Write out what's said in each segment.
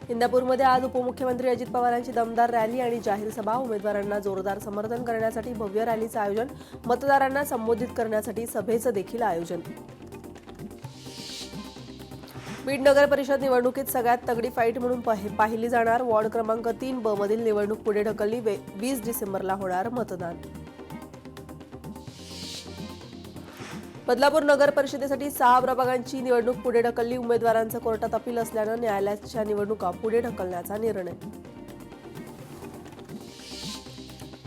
इंदापूरमध्ये आज उपमुख्यमंत्री अजित पवारांची दमदार रॅली आणि जाहीर सभा, उमेदवारांना जोरदार समर्थन करण्यासाठी भव्य रॅलीचं आयोजन, मतदारांना संबोधित करण्यासाठी सभेचं देखील आयोजन. बीड नगर परिषद निवडणुकीत सगळ्यात तगडी फाईट म्हणून पाहिली जाणार. वॉर्ड क्रमांक 3 ब मधील निवडणूक पुढे ढकलली. 20 डिसेंबरला होणार मतदान. बदलापूर नगर परिषदेसाठी 6 प्रभागांची निवडणूक पुढे ढकलली. उमेदवारांचं कोर्टात अपील असल्यानं न्यायालयाच्या निवडणुका पुढे ढकलण्याचा निर्णय.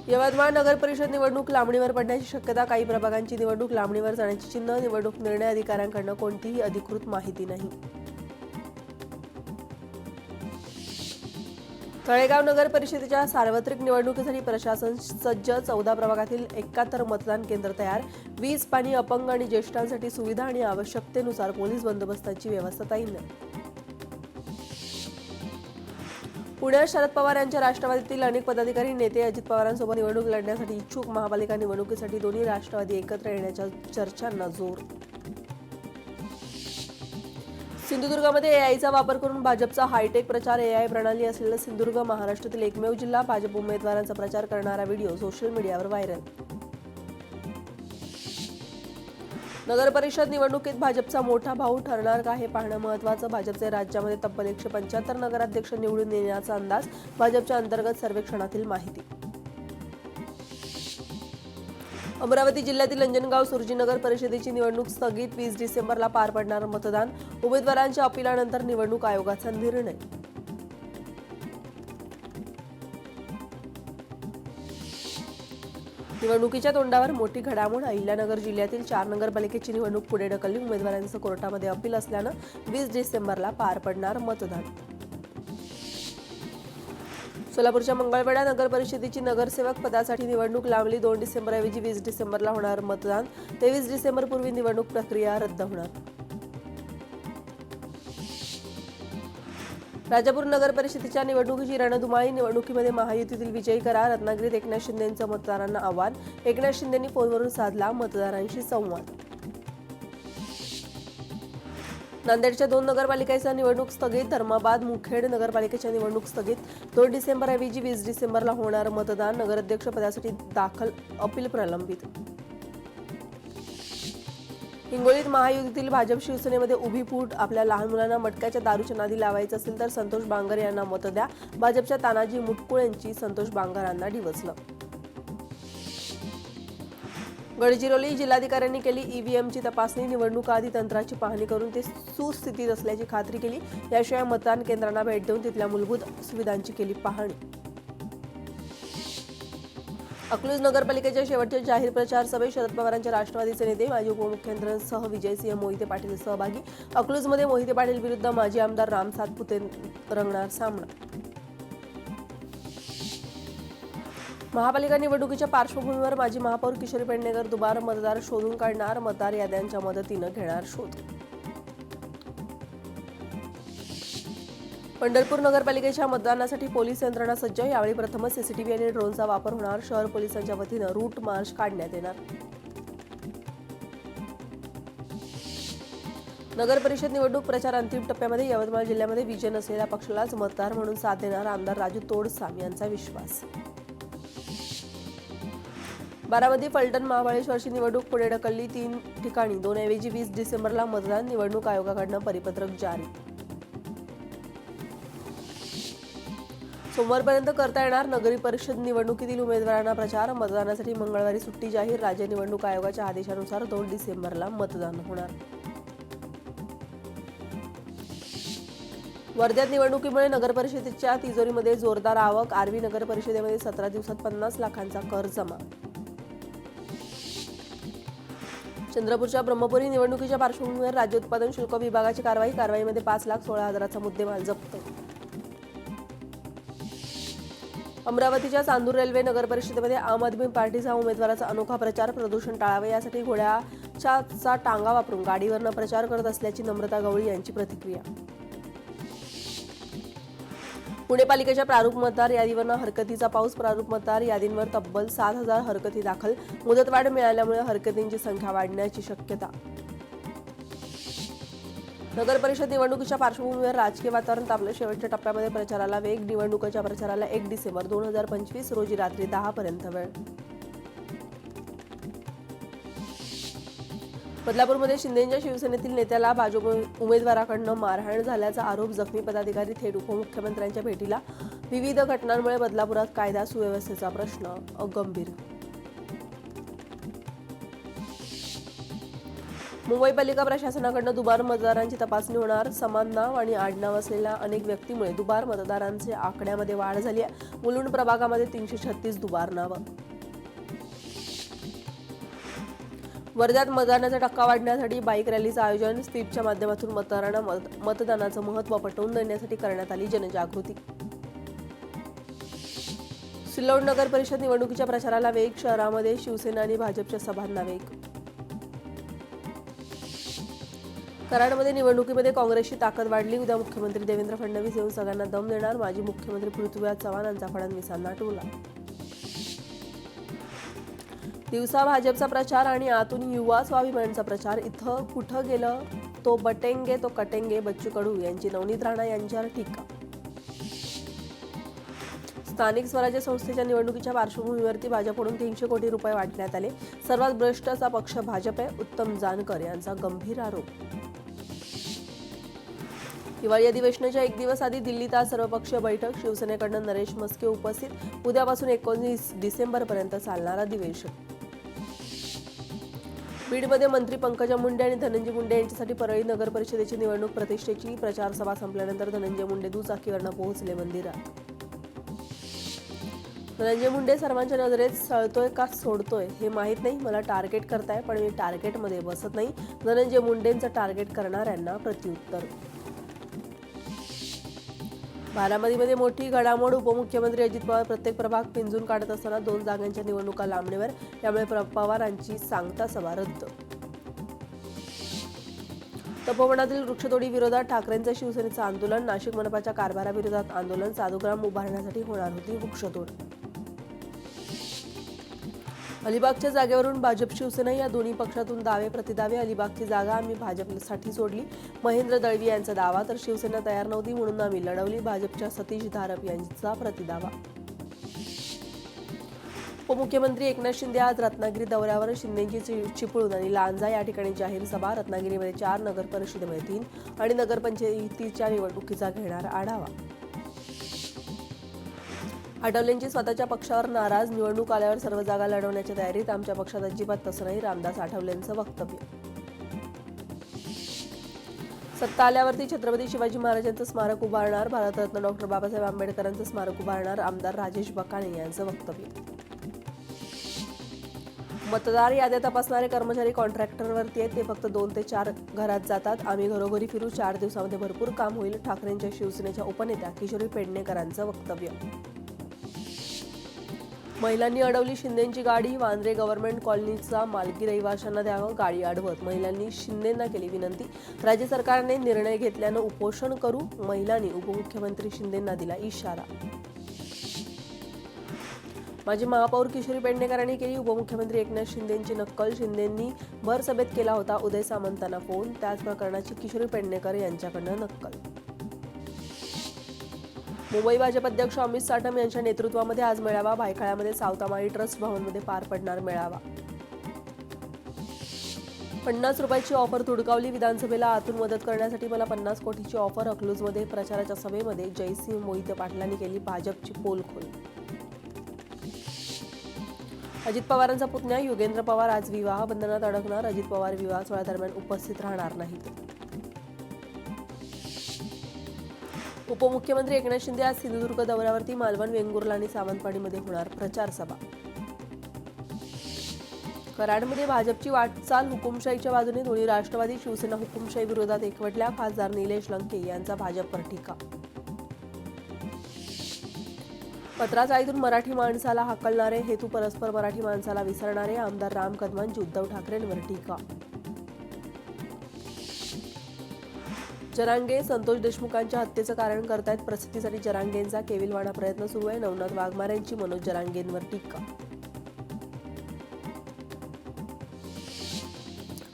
यवतमाळ नगर परिषद निवडणूक लांबणीवर पडण्याची शक्यता. काही प्रभागांची निवडणूक लांबणीवर जाण्याची चिन्ह. निवडणूक निर्णय अधिकाऱ्यांकडून कोणतीही अधिकृत माहिती नाही. तळेगाव नगर परिषदेच्या सार्वत्रिक निवडणुकीसाठी प्रशासन सज्ज. 14 प्रभागातील 71 मतदान केंद्र तयार. 20 पाणी, अपंग आणि ज्येष्ठांसाठी सुविधा आणि आवश्यकतेनुसार पोलीस बंदोबस्ताची व्यवस्था तैनात. पुण्यात शरद पवार यांच्या राष्ट्रवादीतील अनेक पदाधिकारी नेते अजित पवारांसोबत निवडणूक लढण्यासाठी इच्छुक. महापालिका निवडणुकीसाठी दोन्ही राष्ट्रवादी एकत्र येण्याच्या चर्चांना जोर. सिंधुदुर्गमध्ये एआयचा वापर करून भाजपचा हायटेक प्रचार. एआय प्रणाली असलेला सिंधुदुर्ग महाराष्ट्रातील एकमेव जिल्हा. भाजप उमेदवारांचा प्रचार करणारा व्हिडिओ सोशल मीडियावर व्हायरल. नगर परिषद निवडणुकीत भाजपचा मोठा भाऊ ठरणार का हे पाहणं महत्त्वाचं. भाजपचे राज्यामध्ये तब्बल 175 नगराध्यक्ष निवडून येण्याचा अंदाज. भाजपच्या अंतर्गत सर्वेक्षणातील माहिती. अमरावती जिल्ह्यातील अंजनगाव सुरजी नगर परिषदेची निवडणूक स्थगित. 20 डिसेंबरला पार पडणार मतदान. उमेदवारांच्या अपिलानंतर निवडणूक आयोगाचा निर्णय. निवडणुकीच्या तोंडावर मोठी घडामोड. अहिल्यानगर जिल्ह्यातील 4 नगरपालिकेची निवडणूक पुढे ढकलली. उमेदवारांचं कोर्टामध्ये अपील असल्यानं 20 डिसेंबरला पार पडणार मतदान. सोलापूरच्या मंगळवेढा नगर परिषदेची नगरसेवक पदासाठी निवडणूक लांबली. 2 डिसेंबरऐवजी 20 डिसेंबरला होणार मतदान. 23 डिसेंबरपूर्वी निवडणूक प्रक्रिया रद्द होणार. राजापूर नगर परिषदेच्या निवडणुकीची रणधुमाळी. निवडणुकीमध्ये महायुतीतील विजयी करा. रत्नागिरीत एकनाथ शिंदेंचं मतदारांना आव्हान. एकनाथ शिंदेंनी फोनवरून साधला मतदारांशी संवाद. नांदेडच्या 2 नगरपालिकेच्या निवडणूक स्थगित. धर्माबाद मुखेड नगरपालिकेच्या निवडणूक स्थगित. 2 डिसेंबरऐवजी 20 डिसेंबरला होणार मतदान. नगराध्यक्ष पदासाठी दाखल अपील प्रलंबित. हिंगोलीत महायुतीतील भाजप शिवसेनेमध्ये उभी फूट. आपल्या लहान मुलांना मटक्याच्या दारूच्या नादी लावायचं असेल तर संतोष बांगर यांना मत द्या. भाजपच्या तानाजी मुटकुळेंची संतोष बांगरांना डिवचलं. गडचिरोली जिल्हाधिकाऱ्यांनी केली ईव्हीएमची तपासणी. निवडणुकाआधी तंत्राची पाहणी करून ते सुस्थितीत असल्याची खात्री केली. याशिवाय मतदान केंद्रांना भेट देऊन तिथल्या मूलभूत सुविधांची केली पाहणी. अकलूज नगरपालिकेच्या शेवटच्या जाहीर प्रचार सभेत शरद पवारांच्या राष्ट्रवादीचे नेते माजी उपमुख्यमंत्र्यांसह विजयसिंह मोहिते पाटील सहभागी. अकलूजमध्ये मोहिते पाटील विरुद्ध माजी आमदार राम सातपुते रंगणार सामना. महापालिका निवडणुकीच्या पार्श्वभूमीवर माजी महापौर किशोरी पेडणेकर दुबार मतदार शोधून काढणार. मतदार याद्यांच्या मदतीनं घेणार शोध. पंढरपूर नगरपालिकेच्या मतदानासाठी पोलीस यंत्रणा सज्ज. यावेळी प्रथमच सीसीटीव्ही आणि ड्रोनचा वापर होणार. शहर पोलिसांच्या वतीनं रूट मार्च काढण्यात येणार. नगर परिषद निवडणूक प्रचार अंतिम टप्प्यामध्ये. यवतमाळ जिल्ह्यामध्ये विजय नसलेल्या पक्षालाच मतदार म्हणून साथ देणार आमदार राजू तोडसाम यांचा विश्वास. बारामती, फलटण, महाबळेश्वरची निवडणूक पुढे ढकलली. 3 ठिकाणी 2 ऐवजी 20 डिसेंबरला मतदान. निवडणूक आयोगाकडून परिपत्रक जारी. सोमवारपर्यंत करता येणार नगरी परिषद निवडणुकीतील उमेदवारांना प्रचार. मतदानासाठी मंगळवारी सुट्टी जाहीर. राज्य निवडणूक आयोगाच्या आदेशानुसार 2 डिसेंबरला मतदान होणार. वर्ध्यात निवडणुकीमुळे नगर परिषदेच्या तिजोरीमध्ये जोरदार आवक. आर्वी नगर परिषदेमध्ये 17 दिवसात 50 लाखांचा कर जमा. चंद्रपूरच्या ब्रह्मपुरी निवडणुकीच्या पार्श्वभूमीवर राज्य उत्पादन शुल्क विभागाची कारवाईमध्ये 5,16,000चा मुद्देमाल जप्त. अमरावतीच्या चांदूर रेल्वे नगर परिषदेमध्ये आम आदमी पार्टीचा उमेदवाराचा अनोखा प्रचार. प्रदूषण टाळावे यासाठी घोड्याच्या टांगा वापरून गाडीवरनं प्रचार करत असल्याची नम्रता गवळी यांची प्रतिक्रिया. पुणे पालिकेच्या प्रारूप मतदार यादीवरनं हरकतीचा पाऊस. प्रारूप मतदार यादींवर तब्बल 7,000 हरकती दाखल. मुदतवाढ मिळाल्यामुळे हरकतींची संख्या वाढण्याची शक्यता. नगर परिषद निवडणुकीच्या पार्श्वभूमीवर राजकीय वातावरण तापलं. शेवटच्या टप्प्यामध्ये प्रचाराला वेग. निवडणुकीच्या प्रचाराला 1 डिसेंबर 2025 रोजी रात्री 10 पर्यंत वेळ. बदलापूरमध्ये शिंदेंच्या शिवसेनेतील नेत्याला भाजप उमेदवाराकडून मारहाण झाल्याचा आरोप. जखमी पदाधिकारी थेट उपमुख्यमंत्र्यांच्या भेटीला. विविध घटनांमुळे बदलापुरात कायदा सुव्यवस्थेचा प्रश्न गंभीर. मुंबई पालिका प्रशासनाकडून दुबार मतदारांची तपासणी होणार. समान नाव आणि आडनाव असलेल्या अनेक व्यक्तींमुळे दुबार मतदारांचे आकड्यामध्ये वाढ झाली आहे. मुलुंड प्रभागामध्ये 336 दुबार नावं. वर्ध्यात मतदानाचा टक्का वाढण्यासाठी बाईक रॅलीचं आयोजन. स्वीपच्या माध्यमातून मतदारांना मतदानाचं महत्त्व पटवून देण्यासाठी करण्यात आली जनजागृती. सिल्लोड नगर परिषद निवडणुकीच्या प्रचाराला वेग. शहरामध्ये शिवसेना आणि भाजपच्या सभांना वेग. कराडमध्ये निवडणुकीमध्ये काँग्रेसची ताकद वाढली. उद्या मुख्यमंत्री देवेंद्र फडणवीस येऊन सगळ्यांना दम देणार. माजी मुख्यमंत्री पृथ्वीराज चव्हाणांचा फडणवीसांना टोला. दिवसा भाजपचा प्रचार आणि आतून युवा स्वाभिमानचा प्रचार. इथं कुठं गेलं तो बटेंगे तो कटेंगे. बच्चू कडू यांची नवनीत राणा यांच्यावर टीका. स्थानिक स्वराज्य संस्थेच्या निवडणुकीच्या पार्श्वभूमीवरती भाजपकडून 300 कोटी रुपये वाटण्यात आले. सर्वात भ्रष्ट असा पक्ष भाजप आहे. उत्तम जानकर यांचा गंभीर आरोप. हिवाळी अधिवेशनाच्या 1 दिवस आधी दिल्लीत आज सर्वपक्षीय बैठक. शिवसेनेकडून नरेश मस्के उपस्थित. उद्यापासून 19 डिसेंबरपर्यंत चालणार अधिवेशन. बीडमध्ये मंत्री पंकजा मुंडे आणि धनंजय मुंडे यांच्यासाठी परळी नगर परिषदेची निवडणूक प्रतिष्ठेची. प्रचार सभा संपल्यानंतर धनंजय मुंडे दुचाकीवरनं पोहोचले मंदिरात. धनंजय मुंडे सर्वांच्या नजरेत सळतोय का सोडतोय हे माहीत नाही. मला टार्गेट करताय पण मी टार्गेटमध्ये बसत नाही. धनंजय मुंडेंचं टार्गेट करणाऱ्यांना प्रत्युत्तर. बारामतीमध्ये मोठी घडामोड. उपमुख्यमंत्री अजित पवार प्रत्येक प्रभाग पिंजून काढत असताना 2 जागांच्या निवडणुका लांबणीवर. त्यामुळे पवारांची सांगता सभा रद्द. तपोवनातील वृक्षतोडी विरोधात ठाकरेंचं शिवसेनेचं आंदोलन. नाशिक मनपाच्या कारभाराविरोधात आंदोलन. साधुग्राम उभारण्यासाठी होणार होती वृक्षतोड. अलिबागच्या जागेवरून भाजप शिवसेना या दोन्ही पक्षातून दावे प्रतिदावे. अलिबागची जागा आम्ही भाजपसाठी सोडली, महेंद्र दळवी यांचा दावा. तर शिवसेना तयार नव्हती म्हणून आम्ही लढवली. भाजपच्या सतीश धारप यांचा प्रतिदावा. उपमुख्यमंत्री एकनाथ शिंदे आज रत्नागिरी दौऱ्यावर. शिंदेची चिपळूण आणि लांजा या ठिकाणी जाहीर सभा. रत्नागिरीमध्ये 4, नगर परिषदेमध्ये 3 आणि नगरपंचायतीच्या निवडणुकीचा घेणार आढावा. आठवलेंची स्वतःच्या पक्षावर नाराज. निवडणूक आल्यावर सर्व जागा लढवण्याच्या तयारीत. आमच्या पक्षात अजिबात तसं नाही. रामदास आठवलेंचं वक्तव्य. सत्ता आल्यावरती छत्रपती शिवाजी महाराजांचं स्मारक उभारणार. भारतरत्न डॉक्टर बाबासाहेब आंबेडकरांचं स्मारक उभारणार. आमदार राजेश बकाणे यांचं वक्तव्य. मतदार याद्या तपासणारे कर्मचारी कॉन्ट्रॅक्टरवरती आहेत. ते फक्त 2 ते 4 घरात जातात. आम्ही घरोघरी फिरू. 4 दिवसामध्ये भरपूर काम होईल. ठाकरेंच्या शिवसेनेच्या उपनेत्या किशोरी पेडणेकरांचं वक्तव्य. महिलांनी अडवली शिंदेंची गाडी. वांद्रे गव्हर्नमेंट कॉलनीचा मालकी रहिवाशांना द्यावं. गाडी अडवत महिलांनी शिंदेंना केली विनंती. राज्य सरकारने निर्णय घेतल्यानं उपोषण करू. महिलांनी उपमुख्यमंत्री शिंदेंना दिला इशारा. माजी महापौर किशोरी पेडणेकरांनी केली उपमुख्यमंत्री एकनाथ शिंदेंची नक्कल. शिंदेंनी भर सभेत केला होता उदय सामंतांना फोन. त्याच प्रकरणाची किशोरी पेडणेकर यांच्याकडनं नक्कल. मुंबई भाजप अध्यक्ष अमित साटम यांच्या नेतृत्वामध्ये आज मेळावा. भायखळ्यामध्ये सावतामाळी ट्रस्ट भवनमध्ये पार पडणार मेळावा. 50 रुपयाची ऑफर तुडकावली. विधानसभेला आतून मदत करण्यासाठी मला 50 कोटीची ऑफर. अकलूजमध्ये प्रचाराच्या सभेमध्ये जयसिंह मोहिते पाटलांनी केली भाजपची पोलखोल. अजित पवारांचा पुतण्या युगेंद्र पवार आज विवाह बंधनात अडकणार. अजित पवार विवाह सोहळ्यादरम्यान उपस्थित राहणार नाहीत. उपमुख्यमंत्री एकनाथ शिंदे आज सिंधुदुर्ग दौऱ्यावरती. मालवण, वेंगुर्ला आणि सावंतवाडीमध्ये होणार प्रचार सभा. कराडमध्ये भाजपची वाटचाल हुकुमशाहीच्या बाजूने. दोन्ही राष्ट्रवादी शिवसेना हुकुमशाही विरोधात एकवटल्या. खासदार निलेश लंके यांचा भाजपवर टीका. पत्राचाळीतून मराठी माणसाला हाकलणारे. हेतू परस्पर मराठी माणसाला विसरणारे. आमदार राम कदमांची उद्धव ठाकरेंवर टीका. जरांगे संतोष देशमुखांच्या हत्येचं कारण करतायत. प्रसिद्धीसाठी जरांगेंचा केविलवाणा प्रयत्न सुरू आहे. नवनाथ वाघमारेंची मनोज जरांगेंवर टीका.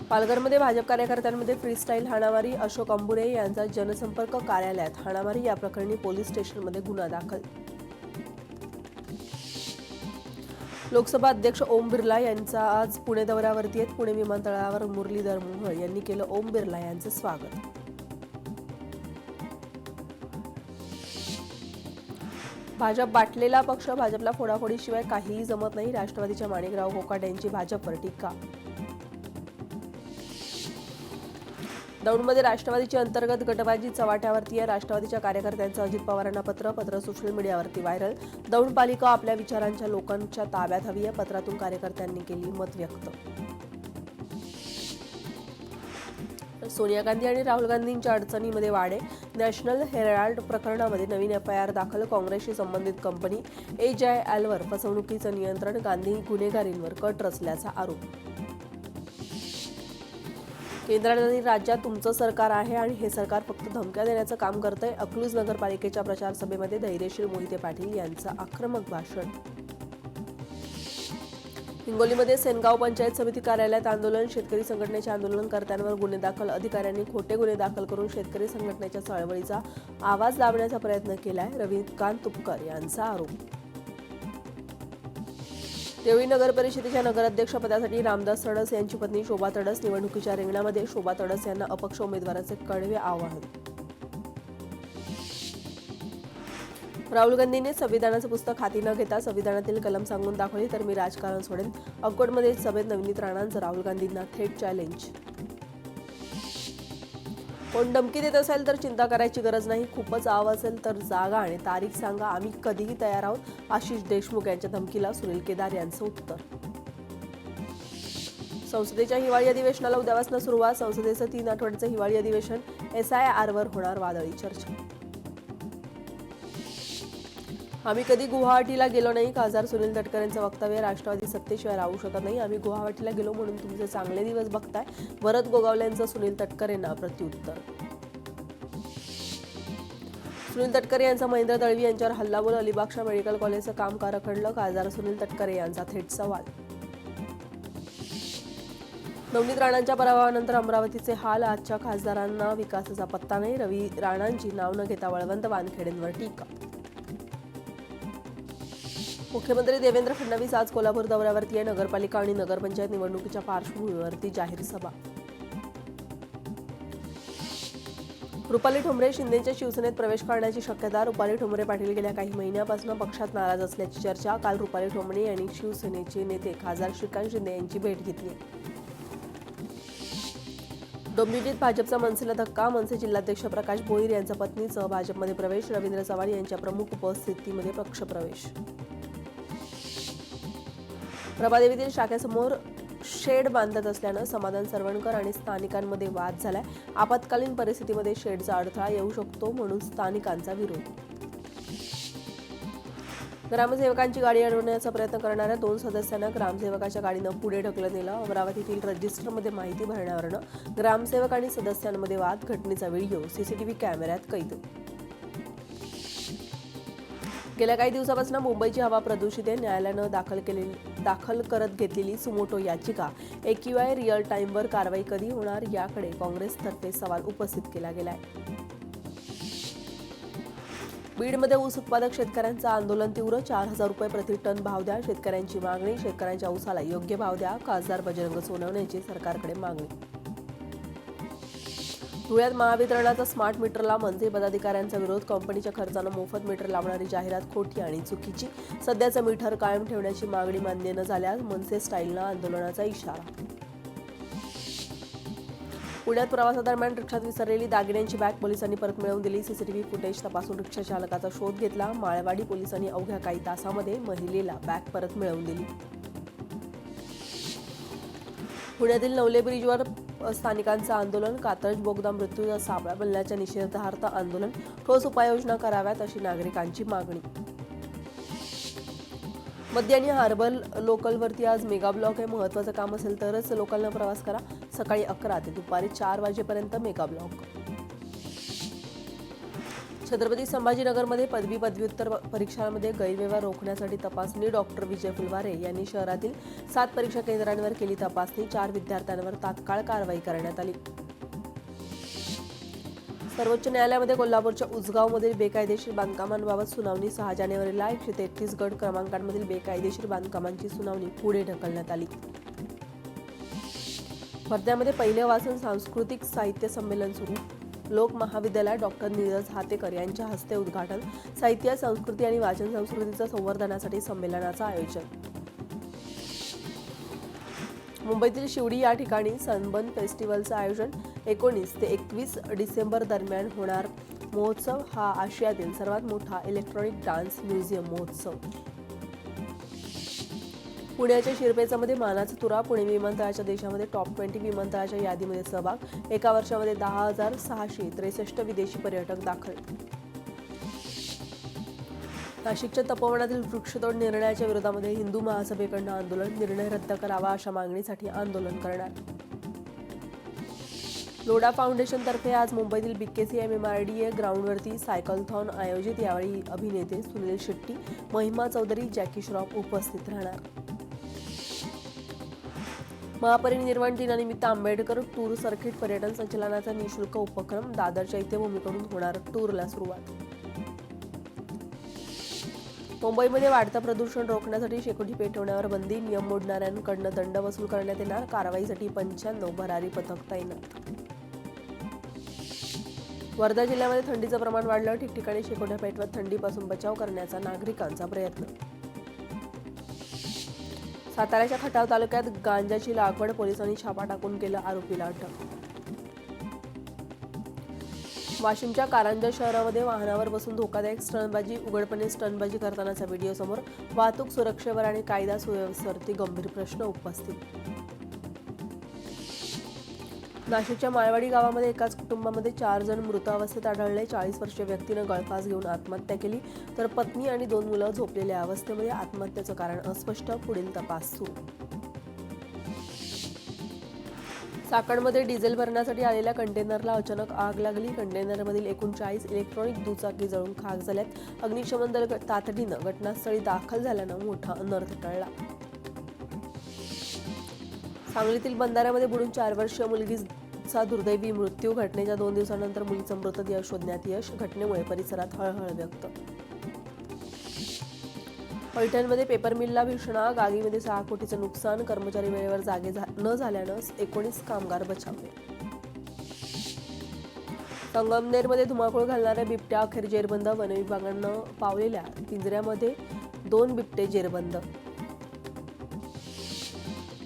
पालघरमध्ये भाजप कार्यकर्त्यांमध्ये फ्रीस्टाईल हाणामारी, अशोक अंबुरे यांचा जनसंपर्क कार्यालयात हाणामारी, या प्रकरणी पोलीस स्टेशनमध्ये गुन्हा दाखल. लोकसभा अध्यक्ष ओम बिर्ला यांचा आज पुणे दौऱ्यावरती आहेत. पुणे विमानतळावर मुरलीधर मोहोळ यांनी केलं ओम बिर्ला यांचं स्वागत. भाजप बाटलेला पक्ष, भाजपला फोडाफोडीशिवाय काहीही जमत नाही, राष्ट्रवादीच्या माणिकराव कोकाट यांची भाजपवर टीका. दौंडमध्ये राष्ट्रवादीची अंतर्गत गटबाजी चव्हाट्यावरती आहे. राष्ट्रवादीच्या कार्यकर्त्यांचं अजित पवारांना पत्र सोशल मीडियावरती व्हायरल. दौंड पालिका आपल्या विचारांच्या लोकांच्या ताब्यात हवी आहे, पत्रातून कार्यकर्त्यांनी केली मत व्यक्त. सोनिया गांधी आणि राहुल गांधींच्या अडचणीमध्ये वाढ आहे. नॅशनल हेराल्ड प्रकरणामध्ये नवीन एफआयआर दाखल. काँग्रेसशी संबंधित कंपनी AJLवर फसवणुकीचं नियंत्रण. गांधी गुन्हेगारींवर कट रचल्याचा आरोप. केंद्रात आणि राज्यात तुमचं सरकार आहे आणि हे सरकार फक्त धमक्या देण्याचं काम करतंय. अकलूज नगरपालिकेच्या प्रचार सभेमध्ये धैर्यशील मोहिते पाटील यांचं आक्रमक भाषण. हिंगोलीमध्ये सेनगाव पंचायत समिती कार्यालयात आंदोलन. शेतकरी संघटनेच्या आंदोलनकर्त्यांवर गुन्हे दाखल. अधिकाऱ्यांनी खोटे गुन्हे दाखल करून शेतकरी संघटनेच्या चळवळीचा आवाज दाबण्याचा प्रयत्न केलाय. रविकांत तुपकर यांचा आरोप. देवळी नगर परिषदेच्या नगराध्यक्षपदासाठी रामदास तडस यांची पत्नी शोभा तडस निवडणुकीच्या रिंगणामध्ये. शोभा तडस यांना अपक्ष उमेदवाराचे कडवे आवाहन. राहुल गांधींनी संविधानाचं पुस्तक हाती न घेता संविधानातील कलम सांगून दाखवली तर मी राजकारण सोडेन. अक्कोटमध्ये सभेत नवनीत राणांचं राहुल गांधींना थेट चॅलेंज. कोण धमकी देत असेल तर चिंता करायची गरज नाही. खूपच आव असेल तर जागा आणि तारीख सांगा, आम्ही कधीही तयार आहोत. आशिष देशमुख यांच्या धमकीला सुनील केदार यांचं उत्तर. संसदेच्या हिवाळी अधिवेशनाला उद्यापासून सुरुवात. संसदेचं 3 आठवड्याचं हिवाळी अधिवेशन. SIRवर होणार वादळी चर्चा. आम्ही कधी गुवाहाटीला गेलो नाही. खासदार सुनील तटकरे यांचं वक्तव्य. राष्ट्रवादी सत्तेशिवाय राहू शकत नाही. आम्ही गुवाहाटीला गेलो म्हणून तुमचे चांगले दिवस बघताय. भरत गोगावले यांचं सुनील तटकरेंना प्रत्युत्तर. सुनील तटकरे यांचा महेंद्र दळवी यांच्यावर हल्लाबोल. अलिबागच्या मेडिकल कॉलेजचं काम का रखडलं? खासदार सुनील तटकरे यांचा थेट सवाल. नवनीत राणांच्या पराभवानंतर अमरावतीचे हाल. आजच्या खासदारांना विकासाचा पत्ता नाही. रवी राणांची नाव न घेता वळवंत वानखेडेंवर टीका. मुख्यमंत्री देवेंद्र फडणवीस आज कोल्हापूर दौऱ्यावरती आहे. नगरपालिका आणि नगरपंचायत निवडणुकीच्या पार्श्वभूमीवरती जाहीर सभा. रुपाली ठोंबरे शिंदेच्या शिवसेनेत प्रवेश करण्याची शक्यता. रुपाली ठोंबरे पाटील गेल्या काही महिन्यापासून पक्षात नाराज असल्याची चर्चा. काल रुपाली ठोंबरे यांनी शिवसेनेचे नेते खासदार श्रीकांत शिंदे यांची भेट घेतली. डोंबिवलीत भाजपचा मनसेला धक्का. मनसे जिल्हाध्यक्ष प्रकाश भोईर यांचा पत्नीसह भाजपमध्ये प्रवेश. रवींद्र चव्हाण यांच्या प्रमुख उपस्थितीमध्ये पक्षप्रवेश. प्रभादेवीतील शाखेसमोर शेड बांधत असल्यानं समाधान सरवणकर आणि स्थानिकांमध्ये वाद झालाय. आपत्कालीन परिस्थितीमध्ये शेडचा अडथळा येऊ शकतो म्हणून स्थानिकांचा विरोध. ग्रामसेवकांची गाडी अडवण्याचा प्रयत्न करणाऱ्या 2 सदस्यांना ग्रामसेवकाच्या गाडीनं पुढे ढकलत नेलं. अमरावतीतील रजिस्टरमध्ये माहिती भरण्यावरनं ग्रामसेवक आणि सदस्यांमध्ये वाद. घटनेचा व्हिडिओ CCTV कॅमेऱ्यात कैद. गेल्या काही दिवसापासून मुंबईची हवा प्रदूषित आहे. न्यायालयानं दाखल करत घेतलेली सुमोटो याचिका AQI रिअल टाईमवर कारवाई कधी होणार याकडे काँग्रेसतर्फे सवाल उपस्थित केला गेलाय. बीडमध्ये ऊस उत्पादक शेतकऱ्यांचं आंदोलन तीव्र. 4,000 रुपये प्रति टन भाव द्या, शेतकऱ्यांची मागणी. शेतकऱ्यांच्या ऊसाला योग्य भाव द्या, खासदार बजरंग सोनवणेची सरकारकडे मागणी. धुळ्यात महावितरणाचा स्मार्ट मीटरला मनसे पदाधिकाऱ्यांचा विरोध. कंपनीच्या खर्चानं मोफत मीटर लावणारी जाहिरात खोटी आणि चुकीची. सध्याचं मीटर कायम ठेवण्याची मागणी मान्य न झाल्यास मनसे स्टाईलनं आंदोलनाचा इशारा. पुण्यात प्रवासादरम्यान रिक्षात विसरलेली दागिन्यांची बॅग पोलिसांनी परत मिळवून दिली. CCTV फुटेज तपासून रिक्षा चालकाचा शोध घेतला. माळवाडी पोलिसांनी अवघ्या काही तासामध्ये महिलेला बॅग परत मिळवून दिली. पुण्यातील नवले ब्रिजवर स्थानिकांचं आंदोलन. कात्रज बोगदा मृत्यूचा सापळा बनल्याच्या निषेधार्थ आंदोलन. ठोस उपाययोजना कराव्यात अशी नागरिकांची मागणी. मध्य आणि हार्बर लोकलवरती आज मेगा ब्लॉक आहे. महत्त्वाचं काम असेल तरच लोकलनं प्रवास करा. सकाळी 11 ते दुपारी 4 वाजेपर्यंत मेगा ब्लॉक. छत्रपती संभाजीनगरमध्ये पदव्युत्तर परीक्षांमध्ये गैरव्यवहार रोखण्यासाठी तपासणी डॉक्टर विजय फुलवारे यांनी शहरातील 7 परीक्षा केंद्रांवर केली तपासणी. 4 विद्यार्थ्यांवर तात्काळ कारवाई करण्यात आली. सर्वोच्च न्यायालयामध्ये कोल्हापूरच्या उजगावमधील बेकायदेशीर बांधकामांबाबत सुनावणी. 6 जानेवारीला 133 गट क्रमांकांमधील बेकायदेशीर बांधकामांची सुनावणी पुढे ढकलण्यात आली. वर्ध्यामध्ये पहिले वाचन सांस्कृतिक साहित्य संमेलन सुरू. लोक महाविद्यालयात डॉक्टर नीरज हातेकर यांच्या हस्ते उद्घाटन. साहित्य, संस्कृती आणि वाचन संस्कृतीच्या संवर्धनासाठी संमेलनाचं आयोजन. मुंबईतील शिवडी या ठिकाणी सनबर्न फेस्टिवलचं आयोजन. 19 ते 21 डिसेंबर दरम्यान होणार महोत्सव. हा आशियातील सर्वात मोठा इलेक्ट्रॉनिक डान्स म्युझियम महोत्सव. पुण्याच्या शिरपेचामध्ये मानाचा तुरा. पुणे विमानतळाच्या देशामध्ये टॉप 20 विमानतळाच्या यादीमध्ये सहभाग. एका वर्षामध्ये 10,663 विदेशी पर्यटक दाखल. नाशिकच्या तपोवनातील वृक्षतोड निर्णयाच्या विरोधामध्ये हिंदू महासभेकडून आंदोलन. निर्णय रद्द करावा अशा मागणीसाठी आंदोलन करणार. लोढा फाउंडेशनतर्फे आज मुंबईतील BKC MMRDA ग्राउंडवरती सायकलथॉन आयोजित. यावेळी अभिनेते सुनील शेट्टी, महिमा चौधरी, जॅकी श्रॉफ उपस्थित राहणार. महापरिनिर्वाण दिनानिमित्त आंबेडकर टूर सर्किट पर्यटन संचलनाचा निःशुल्क उपक्रम. दादर चैत्यभूमीकडून होणार टूरला सुरुवात. मुंबईमध्ये वाढतं प्रदूषण रोखण्यासाठी शेकोटी पेटवण्यावर बंदी. नियम मोडणाऱ्यांकडून दंड वसूल करण्यात येणार. कारवाईसाठी 95 भरारी पथक तैनात. वर्धा जिल्ह्यामध्ये थंडीचं प्रमाण वाढलं. ठिकठिकाणी शेकोट्या पेटवत थंडीपासून बचाव करण्याचा नागरिकांचा प्रयत्न. साताऱ्याच्या खटाव तालुक्यात गांजाची लागवड. पोलिसांनी छापा टाकून केलं आरोपीला अटक. वाशिमच्या कारंजा शहरामध्ये वाहनावर बसून धोकादायक स्टंटबाजी. उघडपणे स्टंटबाजी करतानाचा व्हिडिओ समोर. वाहतूक सुरक्षेवर आणि कायदा सुव्यवस्थेवरती गंभीर प्रश्न उपस्थित. नाशिकच्या माळवाडी गावामध्ये एकाच कुटुंबामध्ये 4 जण मृत अवस्थेत आढळले. 40 वर्षीय व्यक्तीनं गळफास घेऊन आत्महत्या केली, तर पत्नी आणि 2 मुलं झोपलेल्या अवस्थेमध्ये. आत्महत्येचं कारण अस्पष्ट. पुढील तपास सुरू. चाकणमध्ये डिझेल भरण्यासाठी आलेल्या कंटेनरला अचानक आग लागली. कंटेनरमधील एकूण 40 इलेक्ट्रॉनिक दुचाकी जळून खाक झाल्यात. अग्निशमन दल तातडीनं घटनास्थळी दाखल झाल्यानं मोठा अनर्थ टळला. सांगलीतील बंधाऱ्यामध्ये बुडून 4 वर्षीय मुलगीचा दुर्दैवी मृत्यू. घटनेच्या 2 दिवसांनंतर मुलीचा मृतदेह शोधण्यात यश. घटनेमुळे परिसरात हळहळ व्यक्त. पैठणमध्ये पेपर मिलला भीषण आग. आगीमध्ये 6 कोटीचं नुकसान. कर्मचारी वेळेवर जागे न झाल्यानं 19 कामगार बचावले. संगमनेरमध्ये धुमाकूळ घालणाऱ्या बिबट्या अखेर जेरबंद. वनविभागानं पावलेल्या पिंजऱ्यामध्ये 2 बिबटे जेरबंद.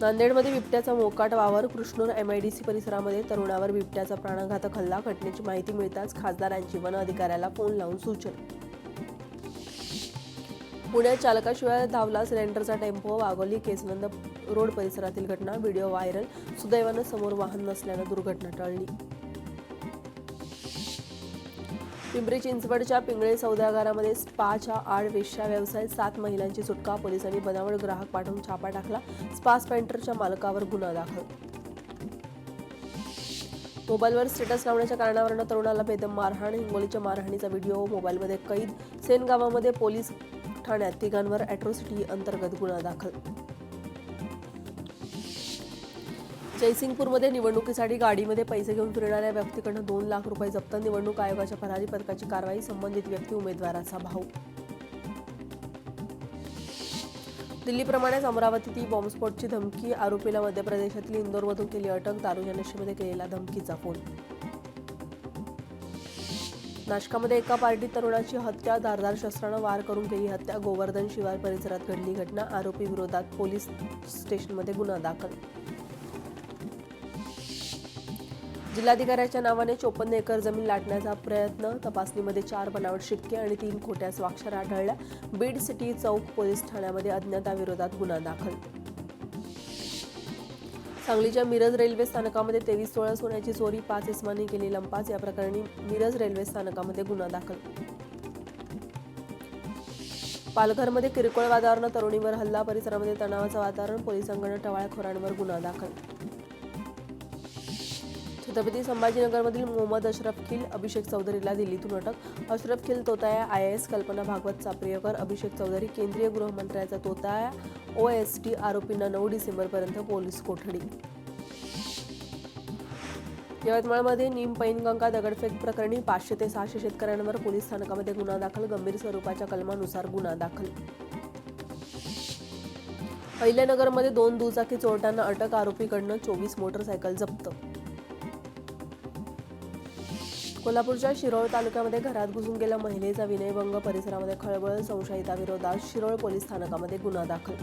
नांदेडमध्ये बिबट्याचा मोकाट वावर. कृष्णूर MIDC परिसरामध्ये तरुणावर बिबट्याचा प्राणघातक हल्ला. घटनेची माहिती मिळताच खासदारांची वन अधिकाऱ्याला फोन लावून सूचना. पुण्यात चालकाशिवाय धावला सिलेंडरचा टेम्पो. वाघोली केसनंद रोड परिसरातील घटना. Video viral. सुदैवानं समोर वाहन नसल्यानं दुर्घटना टळली. पिंपरी चिंचवडच्या पिंगळे सौदागरामध्ये स्पाच्या आड वेश्या व्यवसाय. 7 महिलांची सुटका. पोलिसांनी बनावट ग्राहक पाठवून छापा टाकला. स्पा सेंटरच्या मालकावर गुन्हा दाखल. मोबाईलवर स्टेटस लावण्याच्या कारणावरून तरुणाला बेदम मारहाण. हिंगोलीच्या मारहाणीचा व्हिडिओ मोबाईलमध्ये कैद. सेनगावामध्ये पोलीस ठाण्यात 3घांवर अॅट्रॉसिटी अंतर्गत गुन्हा दाखल. जयसिंगपूरमध्ये निवडणुकीसाठी गाडीमध्ये पैसे घेऊन फिरणाऱ्या व्यक्तीकडून 2 लाख रुपये जप्त. निवडणूक आयोगाच्या भरारी पथकाची कारवाई. संबंधित व्यक्ती उमेदवाराचा भाऊ. दिल्लीप्रमाणेच अमरावतीतही बॉम्बस्फोटची धमकी. आरोपीला मध्य प्रदेशातील इंदोरमधून केली अटक. दारूच्या नशेमध्ये केलेला धमकीचा फोन. नाशकामध्ये एका पार्टीत तरुणाची हत्या. धारदार शस्त्रानं वार करून केली हत्या. गोवर्धन शिवार परिसरात घडली घटना. आरोपी विरोधात पोलीस स्टेशनमध्ये गुन्हा दाखल. जिल्हाधिकाऱ्याच्या नावाने 54 एकर जमीन लाटण्याचा प्रयत्न. तपासणीमध्ये 4 बनावट शिक्के आणि 3 खोट्या स्वाक्षऱ्या आढळल्या. बीड सिटी चौक पोलीस ठाण्यामध्ये अज्ञाताविरोधात गुन्हा दाखल. सांगलीच्या मिरज रेल्वे स्थानकामध्ये 23 तोळा सोन्याची चोरी. 5 इसमांनी केली लंपास. या प्रकरणी मिरज रेल्वे स्थानकामध्ये गुन्हा दाखल. पालघरमध्ये किरकोळ वादावरून तरुणीवर हल्ला. परिसरामध्ये तणावाचं वातावरण. पोलिसांकडून टवाळखोरांवर गुन्हा दाखल. छत्रपती संभाजीनगरमधील मोहम्मद अशरफ खिल अभिषेक चौधरीला दिल्लीतून अटक. अशरफ खिल तोताया IAS, कल्पना भागवतचा प्रियकर अभिषेक चौधरी केंद्रीय गृहमंत्र्याचा तोताया OST. आरोपींना 9 डिसेंबरपर्यंत पोलीस कोठडी. यवतमाळमध्ये नीम पैनगंगा दगडफेक प्रकरणी 500 ते 600 शेतकऱ्यांवर पोलीस स्थानकामध्ये गुन्हा दाखल. गंभीर स्वरूपाच्या कलमानुसार गुन्हा दाखल. अहिल्यानगरमध्ये 2 दुचाकी चोरट्यांना अटक. आरोपीकडनं 24 मोटरसायकल जप्त. कोल्हापूरच्या शिरोळ तालुक्यामध्ये घरात घुसून गेला महिलेचा विनयभंग. परिसरामध्ये खळबळ. संशयिताविरोधात शिरोळ पोलीस स्थानकामध्ये गुन्हा दाखल.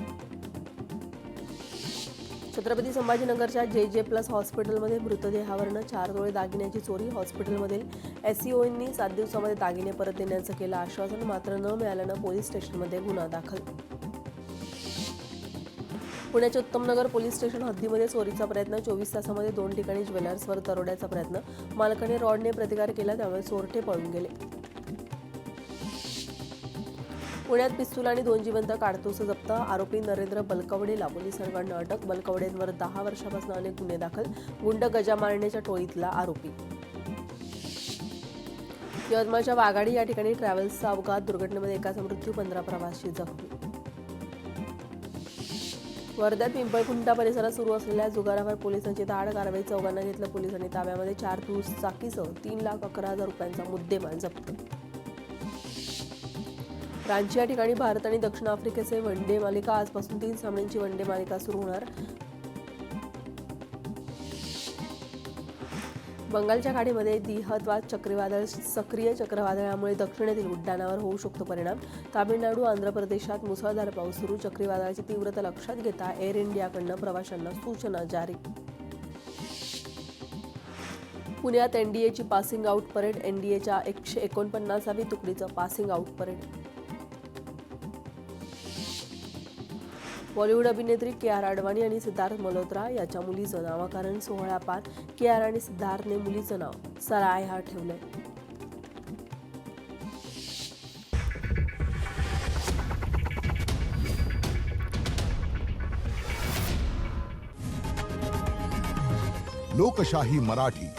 छत्रपती संभाजीनगरच्या JJ+ हॉस्पिटलमध्ये मृतदेहावरनं 4 तोळे दागिन्याची चोरी. हॉस्पिटलमधील SCOंनी 7 दिवसामध्ये दागिने परत देण्याचं केलं आश्वासन, मात्र न मिळाल्यानं पोलीस स्टेशनमध्ये गुन्हा दाखल. पुण्याच्या उत्तमनगर पोलीस स्टेशन हद्दीमध्ये चोरीचा प्रयत्न. 24 तासामध्ये 2 ठिकाणी ज्वेलर्सवर दरोड्याचा प्रयत्न. मालकाने रॉडने प्रतिकार केला, त्यामुळे चोरटे पळून गेले. पुण्यात पिस्तूल आणि 2 जिवंत काडतुसं जप्त. आरोपी नरेंद्र बलकवडेला पोलिसांकडून अटक. बलकवडेंवर 10 वर्षापासून अनेक गुन्हे दाखल. गुंड गजा मारण्याच्या टोळीतला आरोपी. यवतमाळच्या वाघाडी या ठिकाणी ट्रॅव्हल्सचा अपघात. दुर्घटनेमध्ये एकाचा मृत्यू, 15 प्रवासी जखमी. वर्ध्यात पिंपळखुंटा परिसरात सुरू असलेल्या जुगारावर पोलिसांची धाड. कारवाई. 4 घेतलं पोलिसांनी ताब्यामध्ये. 4 दुचाकीसह 3,11,000 रुपयांचा मुद्देमाल जप्त. रांची या ठिकाणी भारत आणि दक्षिण आफ्रिकेचे वनडे मालिका. आजपासून 3 सामन्यांची वनडे मालिका सुरू होणार. बंगालच्या खाडीमध्ये दिहतवाद चक्रीवादळ सक्रिय. चक्रीवादळामुळे दक्षिणेतील उड्डाणावर होऊ शकतो परिणाम. तामिळनाडू, आंध्र प्रदेशात मुसळधार पाऊस सुरू. चक्रीवादळाची तीव्रता लक्षात घेता एअर इंडियाकडून प्रवाशांना सूचना जारी. पुण्यात NDAची पासिंग आउट परेड. NDAच्या 149वी तुकडीचं पासिंग आउट परेड. बॉलिवूड अभिनेत्री KR आडवाणी आणि सिद्धार्थ मल्होत्रा याच्या मुलीचं नामकरण सोहळा पार. KR आणि सिद्धार्थने मुलीचं नाव सरायहा ठेवलंय. लोकशाही मराठी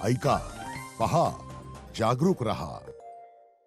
ऐका, पहा, जागरूक रहा.